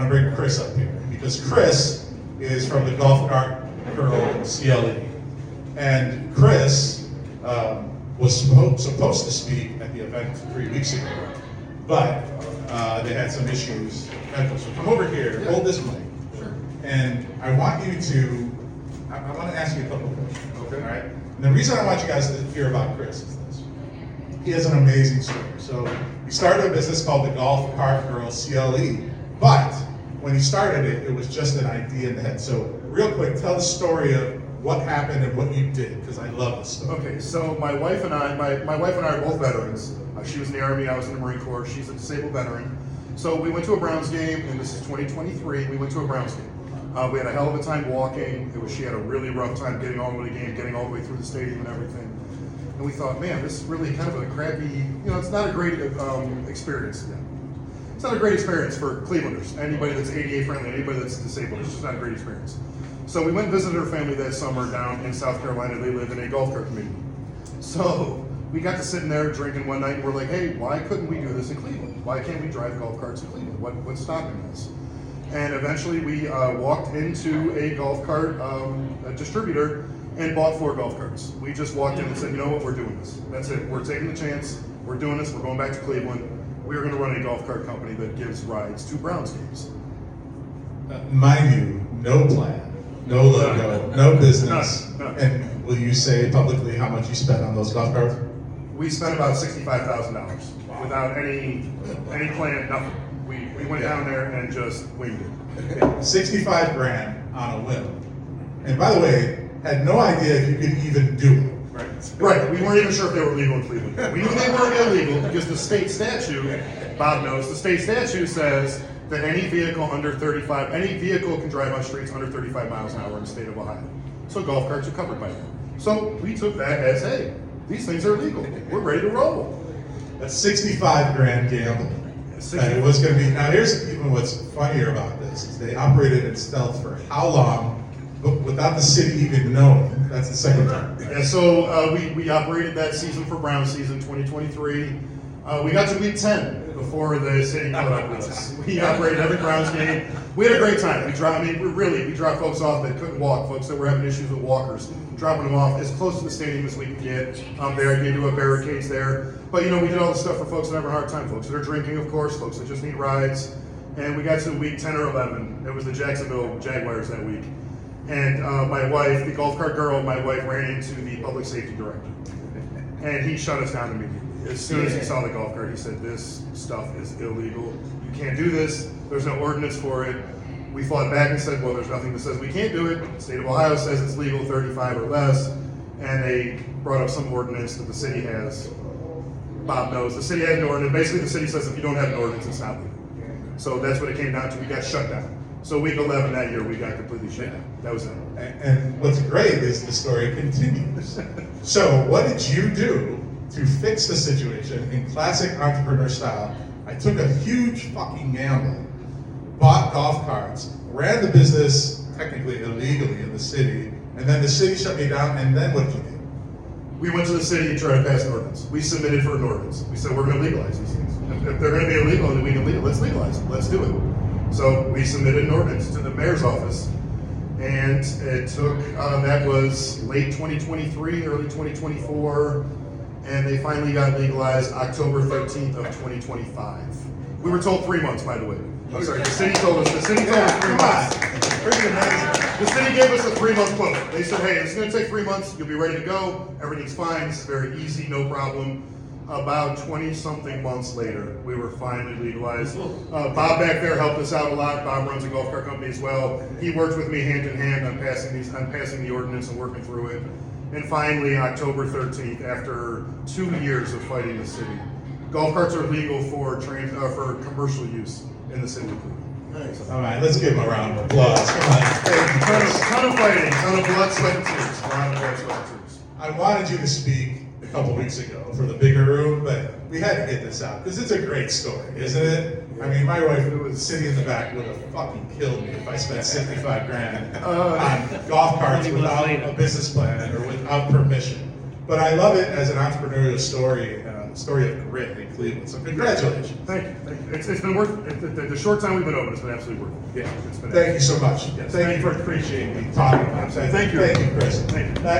I'm going to bring Chris up here because Chris is from the Golf Cart Girl CLE. And Chris was supposed to speak at the event 3 weeks ago, but they had some issues. So come over here, hold this mic. Sure. And I want you to, I want to ask you a couple of questions. Okay. All right? And the reason I want you guys to hear about Chris is this. He has an amazing story. So he started a business called the Golf Cart Girl CLE, but when he started it, it was just an idea in the head. So real quick, tell the story of what happened and what you did, because I love this story. Okay, so my wife and I are both veterans. She was in the Army, I was in the Marine Corps. She's a disabled veteran. So we went to a Browns game, and this is 2023. We went to a Browns game. We had a hell of a time walking. She had a really rough time getting all the way to the game, getting all the way through the stadium and everything. And we thought, man, this is really kind of a crappy, it's not a great experience. It's not a great experience for Clevelanders. Anybody that's ADA friendly, anybody that's disabled, it's just not a great experience. So we went and visited her family that summer down in South Carolina. They live in a golf cart community. So we got to sitting there drinking one night and we're like, hey, why couldn't we do this in Cleveland? Why can't we drive golf carts in Cleveland? What's stopping us? And eventually we walked into a golf cart a distributor and bought 4 golf carts. We just walked in and said, you know what, we're doing this. That's it, we're taking the chance, we're doing this, we're going back to Cleveland. We're gonna run a golf cart company that gives rides to Browns games. Mind you, no plan, no logo, no business. None. And will you say publicly how much you spent on those golf carts? We spent about $65,000 without any plan, nothing. We went down there and just winged it. 65 grand on a whim. And by the way, had no idea if you could even do it. Right, we weren't even sure if they were legal in Cleveland. We knew they weren't illegal because the state statute, Bob knows, the state statute says that any vehicle can drive on streets under 35 miles an hour in the state of Ohio. So golf carts are covered by that. So we took that as, hey, these things are legal. We're ready to roll. That's 65 grand gamble. And it was going to be, now here's even what's funnier about this, is they operated in stealth for how long, but without the city even knowing. That's the second time. Yeah, so we operated that season for Brown season 2023. We got to week 10 before the city caught up with us. We operated every Browns game. We had a great time. We dropped folks off that couldn't walk, folks that were having issues with walkers, dropping them off as close to the stadium as we could get. There, you do have barricades there. But we did all the stuff for folks that have a hard time, folks that are drinking, of course, folks that just need rides. And we got to week 10 or 11. It was the Jacksonville Jaguars that week. And my wife, the golf cart girl, my wife ran into the public safety director. And he shut us down immediately. As soon as he saw the golf cart, he said, this stuff is illegal. You can't do this. There's no ordinance for it. We fought back and said, well, there's nothing that says we can't do it. The state of Ohio says it's legal, 35 or less. And they brought up some ordinance that the city has. Bob knows. The city had an ordinance. Basically, the city says if you don't have an ordinance, it's not legal. So that's what it came down to. We got shut down. So week 11 that year, we got completely shut down. That was it. And what's great is the story continues. So what did you do to fix the situation in classic entrepreneur style? I took a huge fucking gamble, bought golf carts, ran the business technically illegally in the city, and then the city shut me down, and then what did you do? We went to the city and tried to pass an ordinance. We submitted for an ordinance. We said, we're going to legalize these things. If they're going to be illegal and we can let's legalize them. Let's do it. So we submitted an ordinance to the mayor's office, and it took, that was late 2023, early 2024, and they finally got legalized October 13th of 2025. We were told 3 months, by the way. I'm sorry, the city told us 3 months. Pretty amazing. The city gave us a 3-month quote. They said, hey, it's going to take 3 months. You'll be ready to go. Everything's fine. This is very easy, no problem. About 20-something months later, we were finally legalized. Bob back there helped us out a lot. Bob runs a golf cart company as well. He worked with me hand in hand on passing the ordinance and working through it. And finally, October 13th, after 2 years of fighting the city, golf carts are legal for commercial use in the city of Cleveland. Nice. All right, let's give him a round of applause. Come on. Ton of fighting, ton of blood, sweat, and tears. Ton of blood, sweat, and tears. I wanted you to speak a couple weeks ago for the bigger room, but we had to get this out because it's a great story, isn't it? I mean, my wife, who was sitting in the back, would have fucking killed me if I spent 75 grand on golf carts without a business plan or without permission. But I love it as an entrepreneurial story. story of grit in Cleveland. So congratulations. Thank you. Thank you. It's been worth the short time we've been open. It's been absolutely worth it. Yeah. It's been Thank you so much. Yes, Thank you for appreciating me talking about that. Thank you. Thank you, Chris. Thank you.